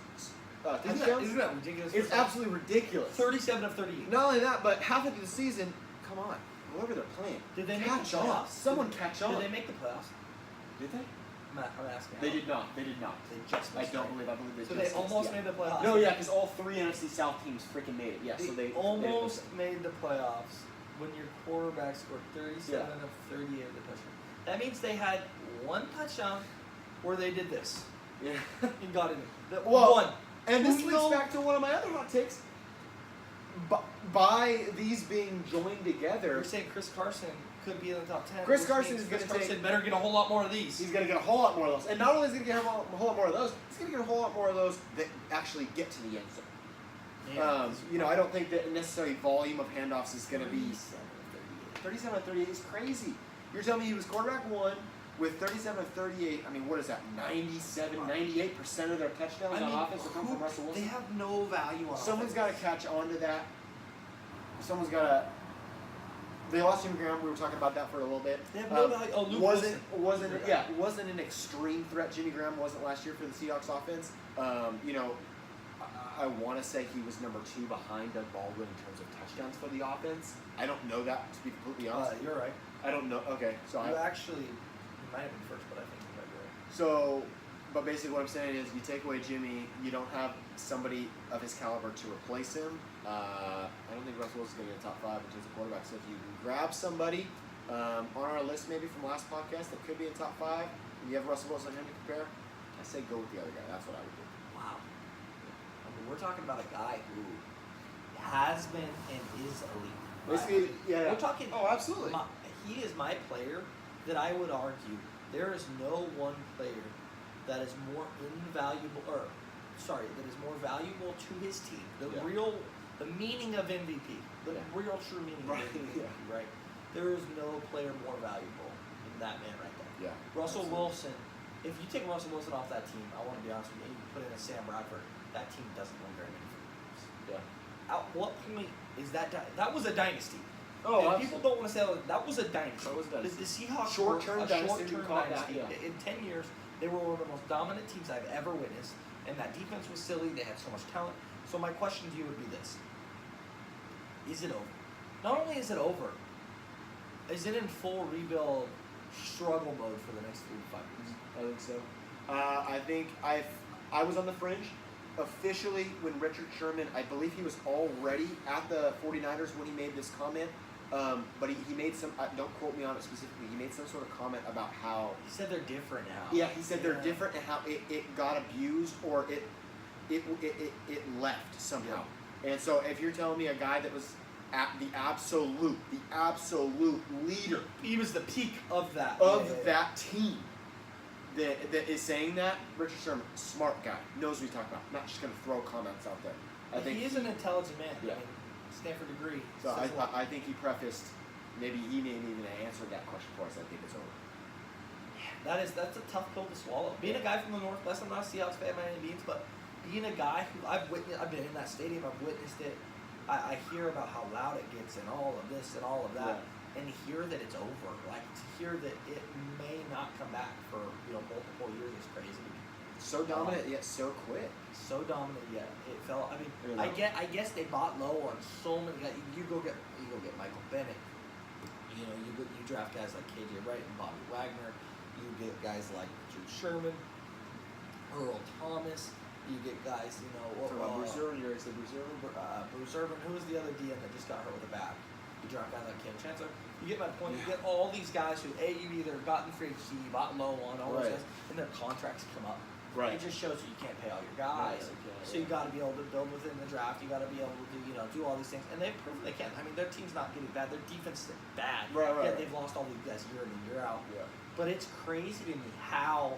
touchdowns. Isn't that ridiculous? It's absolutely ridiculous. 37 of 38. Not only that, but half of the season, come on, whoever they're playing, Did they catch make the on. playoffs? Someone catch on. Did they make the playoffs? Did they? I'm asking. They did not. They did not. They just I missed, don't right? believe. I believe they So just they almost missed, made the playoffs. No, yeah, because all 3 NFC South teams freaking made it. Yes, so they almost made the playoffs when your quarterback scored 37 of 38 of the touchdown. That means they had one touchdown where they did this. Yeah. And got it. Well, One. And this leads back to one of my other hot takes. By these being joined together, You're saying Chris Carson could be in the top 10. Chris which Carson means is gonna Chris Carson take- better get a whole lot more of these. he's going to get a whole lot more of those. And not only is he going to get a whole lot more of those, he's going to get a whole lot more of those that actually get to the end zone. I don't think that necessarily volume of handoffs is going to be 37 of 38 is crazy. You're telling me he was quarterback 1 with 37 of 38. What is that? 98% of their touchdowns on offense will come from Russell Wilson. They have no value on Someone's offense. got to catch on to that. Someone's got to. They lost Jimmy Graham. We were talking about that for a little bit. They have no value. Oh, Luke wasn't Wilson. wasn't an extreme threat. Jimmy Graham wasn't last year for the Seahawks offense. I want to say he was number 2 behind Doug Baldwin in terms of touchdowns for the offense. I don't know that, to be completely honest. You're right. I don't know. Okay, so You might have been first, but I think you might be right. So, but basically what I'm saying is, you take away Jimmy, you don't have somebody of his caliber to replace him. I don't think Russell Wilson's going to get a top 5 in terms of quarterback. So if you can grab somebody on our list maybe from last podcast that could be in top 5, and you have Russell Wilson and him to compare, I say go with the other guy. That's what I would do. Wow. We're talking about a guy who has been and is elite. Basically, yeah. We're talking. Oh, absolutely. He is my player that I would argue there is no one player that is more invaluable, that is more valuable to his team. The meaning of MVP, the real true meaning of MVP, right? There is no player more valuable than that man right there. Yeah. Russell Wilson. If you take Russell Wilson off that team, I want to be honest with you, and you put in a Sam Bradford, that team doesn't win very many games. Yeah. At what point is that? That was a dynasty. Oh, and people don't want to say that was a dynasty. That was a dynasty. The Seahawks Short-term were a dynasty, short-term we call it dynasty. that, yeah. In 10 years, they were one of the most dominant teams I've ever witnessed, and that defense was silly. They had so much talent. So my question to you would be this: is it over? Not only is it over, is it in full rebuild struggle mode for the next 3 to 5 years? I think so. I think I was on the fringe. Officially, when Richard Sherman, I believe he was already at the 49ers when he made this comment, but he made some, don't quote me on it specifically, he made some sort of comment about how... He said they're different now. Yeah, he said they're different and how it got abused or it left somehow. And so if you're telling me a guy that was at the absolute leader He was the peak of that. that team that is saying that, Richard Sherman, smart guy, knows what he's talking about. Not just going to throw comments out there. I think he is an intelligent man. Yeah. I mean, Stanford degree. So says a lot. I think he prefaced, maybe he may even answered that question for us. I think it's over. That's a tough pill to swallow. Being a guy from the Northwest, I'm not a Seahawks fan by any means, but being a guy who I've been in that stadium, I've witnessed it. I hear about how loud it gets and all of this and all of that, and hear that it's over. Like to hear that it may not come back for multiple years is crazy. So dominant yet so quick. So dominant yet it felt. I mean, I guess they bought low on so many guys. You go get Michael Bennett. You draft guys like KJ Wright and Bobby Wagner. You get guys like Richard Sherman, Earl Thomas. You get guys, Bruce Irvin, you already said Bruce Irvin. Bruce Irvin. Who was the other DN that just got hurt with a back? You draft guys like Cam Chancellor. You get my point. You get all these guys who you either got in free agency, you bought low on all those guys, and their contracts come up. Right. It just shows you can't pay all your guys. So you got to be able to build within the draft. You got to be able to do all these things, and they've proven they can. I mean, their team's not getting bad. Their defense is bad. Right. Yet they've lost all these guys year in and year out. Yeah. But it's crazy to me how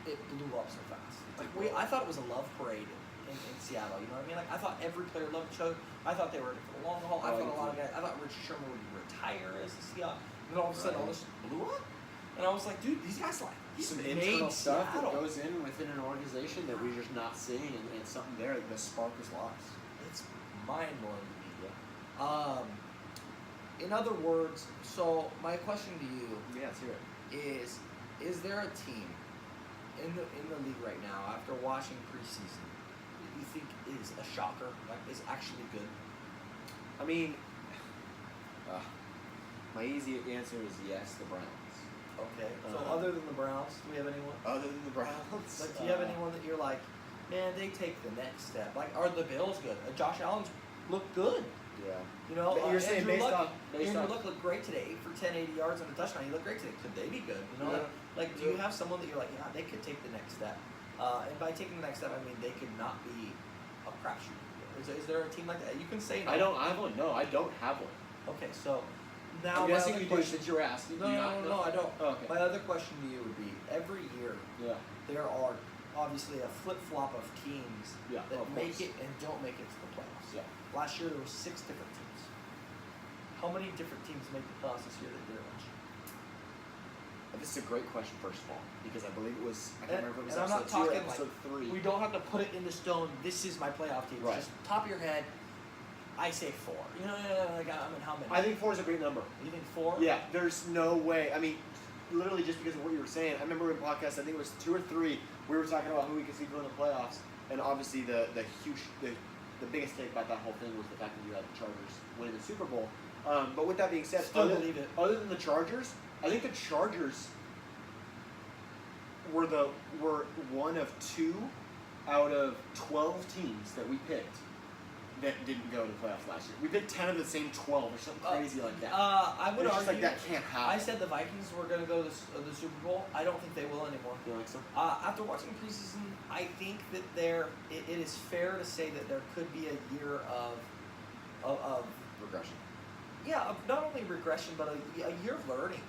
it blew up so fast. Like I thought it was a love parade in Seattle. You know what I mean? Like I thought every player loved each other. I thought they were in it for the long haul. I thought a lot of guys. I thought Richard Sherman would retire as the Seahawks. And then all of a sudden, all this blew up. And I was like, dude, these guys some made internal stuff Seattle. that goes in within an organization that we're just not seeing, and something there. The spark is lost. It's mind blowing to me. Yeah. In other words, so my question to you Let's hear it. is there a team in the league right now after watching preseason that you think is a shocker, like is actually good? I mean, my easy answer is yes, the Browns. Okay. So other than the Browns, do we have anyone? Other than the Browns, Like, do you have anyone that you're like, man, they take the next step? Like, are the Bills good? Josh Allen's looked good. Yeah. But you're saying Andrew based Luck on looked great today, 8 for 10, 80 yards and a touchdown. He looked great today. Could they be good? Like, do you have someone that you're like, yeah, they could take the next step? And by taking the next step, I mean they could not be a crapshoot. Is there a team like that? You can say no. I don't have one. No, I don't have one. Okay, so now I'm guessing you do since you're asking. No, I don't. Oh, okay. My other question to you would be: every year, there are obviously a flip flop of teams that make it and don't make it to the playoffs. Yeah. Last year there were 6 different teams. How many different teams make the playoffs this year that didn't watch? This is a great question, first of all, because I believe it was. I can't remember if it was and I'm not episode 2 or talking episode 3. We don't have to put it into stone. This is my playoff team. Right. Just top of your head. I say 4. Like I mean, how many? I think 4 is a great number. You think 4? Yeah, there's no way. I mean, literally just because of what you were saying. I remember in podcast, I think it was 2 or 3, we were talking about who we could see going to the playoffs, and obviously the biggest take about that whole thing was the fact that you had the Chargers winning the Super Bowl. But with that being said, other than the Chargers, I think the Chargers were one of 2 out of 12 teams that we picked that didn't go to the playoffs last year. We picked 10 of the same 12 or something crazy like that. I would argue like that can't happen. I said the Vikings were going to go to the Super Bowl. I don't think they will anymore. You think so? After watching preseason, I think that it is fair to say that there could be a year of regression. Yeah, of not only regression, but a year of learning.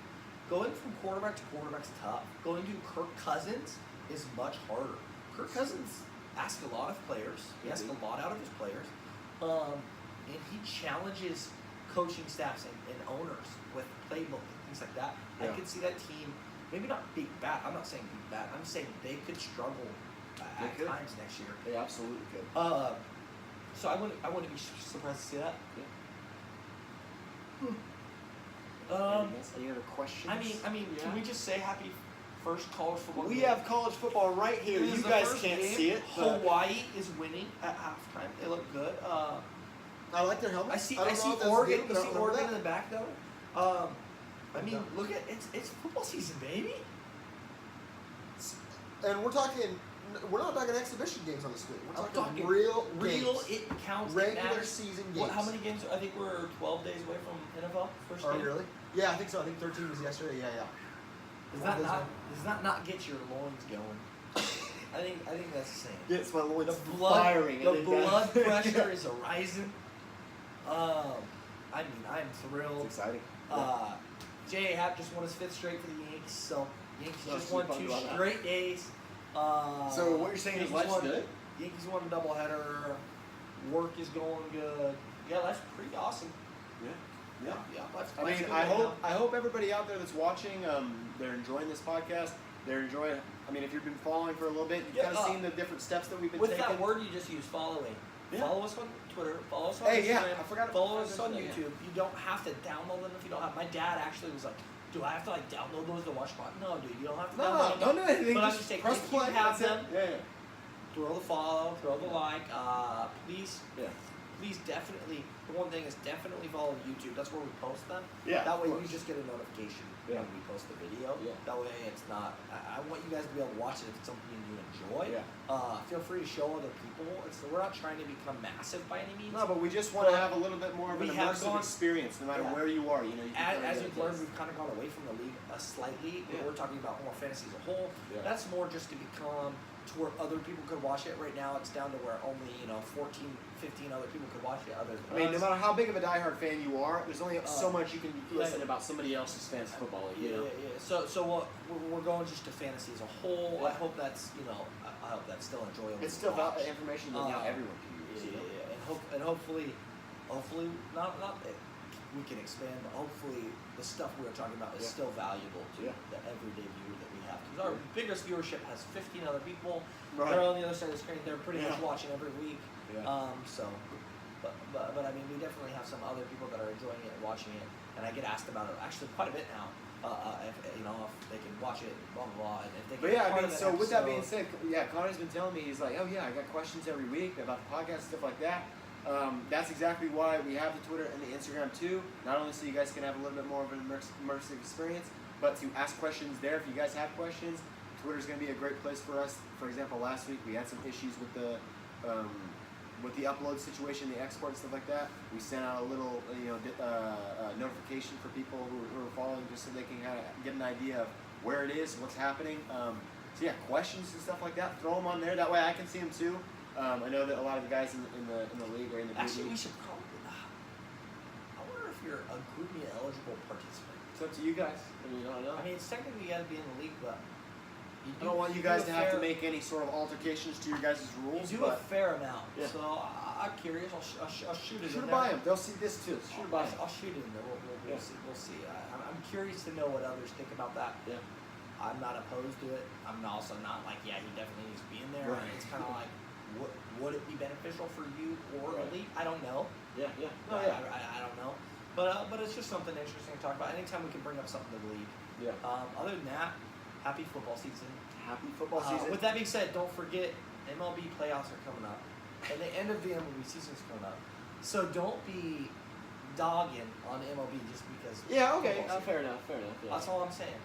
Going from quarterback to quarterback is tough. Going to Kirk Cousins is much harder. Kirk Cousins asks a lot of players. He asks a lot out of his players. And he challenges coaching staffs and owners with playbook and things like that. Yeah. I could see that team, maybe not beat bad. I'm not saying beat bad. I'm saying they could struggle at times next year. They absolutely could. So I wouldn't be surprised to see that. Yeah. Any other questions? I mean, can we just say happy first college football We game? have college football right here. This is You the guys first can't game. see it. Hawaii is winning at halftime. They look good. I like their helmets. I see Oregon. You see Oregon in the back though. I mean, look at it's football season, baby. And we're not talking exhibition games on the screen. We're talking real games. It counts. Regular season games. How many games? I think we're 12 days away from NFL first game. Really? Yeah, I think so. I think 13 was yesterday. Yeah. Does that not get your loins going? I think that's the same. Gets my loins The blood, firing. the and then blood that- pressure is rising. I mean, I'm It's thrilled. exciting. J.A. Happ just won his 5th straight for the Yankees, so Yankees No, just won super 2 fun about straight days. So what you're saying is Yankees life's won, good? Yankees won a doubleheader. Work is going good. Yeah, life's pretty awesome. Yeah. Yeah, life's I mean, good I right hope everybody out there that's watching, they're enjoying this podcast. They're enjoying. I mean, if you've been following for a little bit, you've Yeah, kind of seen the different steps that we've been With taking. that word you just used, following. Yeah. Follow us on Twitter. Follow us on Hey, Instagram. yeah, I forgot. Follow us on Yeah. YouTube. You don't have to download them if you don't have. My dad actually was like, "Do I have to like download those to watch pod?" No, dude, you don't have to download them. Don't do anything. But I'm Just just saying, press if you play. have That's them, it. Yeah. throw the follow, throw the like. Please, Yeah. please definitely. The one thing is definitely follow YouTube. That's where we post them. Yeah. That way of you course. just get a notification Yeah. when we post the video. Yeah. That way it's not. I want you guys to be able to watch it if it's something you enjoy. Yeah. Feel free to show other people. We're not trying to become massive by any means. No, but we just want to have a little bit more of an We have immersive gone- experience, no matter Yeah. where you are. You know, you can kinda As get you've a learned, taste. we've kind of gone away from the league slightly. Yeah. We're talking about more fantasy as a whole. Yeah. That's more just to become to where other people could watch it. Right now, it's down to where only 14, 15 other people could watch it. Other than I mean, no us. matter how big of a diehard fan you are, there's only so much you can listen yeah. about somebody else's fantasy football league. You know? Yeah. So we're going just to fantasy as a whole. Yeah. I hope that's I hope that's still enjoyable. It's to still watch. information that now everyone can use. You know? And hopefully not we can expand, but hopefully the stuff we were talking about is Yeah. still valuable to Yeah. the everyday viewer that we have. Because our biggest viewership has 15 other people. Right. They're on the other side of the screen. They're pretty much Yeah. watching every week. Yeah. But I mean, we definitely have some other people that are enjoying it and watching it, and I get asked about it actually quite a bit now. If they can watch it, blah blah blah, and if they can. But be yeah, I part mean, of so an with that being episode- said, yeah, Connor's been telling me, he's like, oh yeah, I got questions every week about the podcast, stuff like that. That's exactly why we have the Twitter and the Instagram too. Not only so you guys can have a little bit more of an immersive experience, but to ask questions there. If you guys have questions, Twitter's going to be a great place for us. For example, last week we had some issues with the upload situation, the export and stuff like that. We sent out a little notification for people who are following, just so they can kind of get an idea of where it is, what's happening. So yeah, questions and stuff like that, throw them on there. That way I can see them too. I know that a lot of the guys in the league or in the Actually, we league. should probably. I wonder if you're a groupie eligible participant. It's up to you guys. I mean, I don't know. I mean, it's technically you got to be in the league, but I don't want you guys to have to make any sort of altercations to your guys' rules. You do a but fair amount. Yeah. So I'm curious. I'll shoot it shoot in it by there. them. They'll see this too. Shoot it by them. I'll shoot it in there. We'll Yeah. see. We'll see. I'm curious to know what others think about that. Yeah. I'm not opposed to it. I'm also not like, yeah, he definitely needs to be in there. Right. It's kind of like, would it be beneficial for you or Right. the league? I don't know. Yeah. No, I don't know. But it's just something interesting to talk about. Anytime we can bring up something to the league. Yeah. Other than that, happy football season. Happy football season. With that being said, don't forget MLB playoffs are coming up, and the end of the MLB season is coming up. So don't be dogging on MLB just because. Yeah. Okay. football season. Fair enough. Yeah. That's all I'm saying.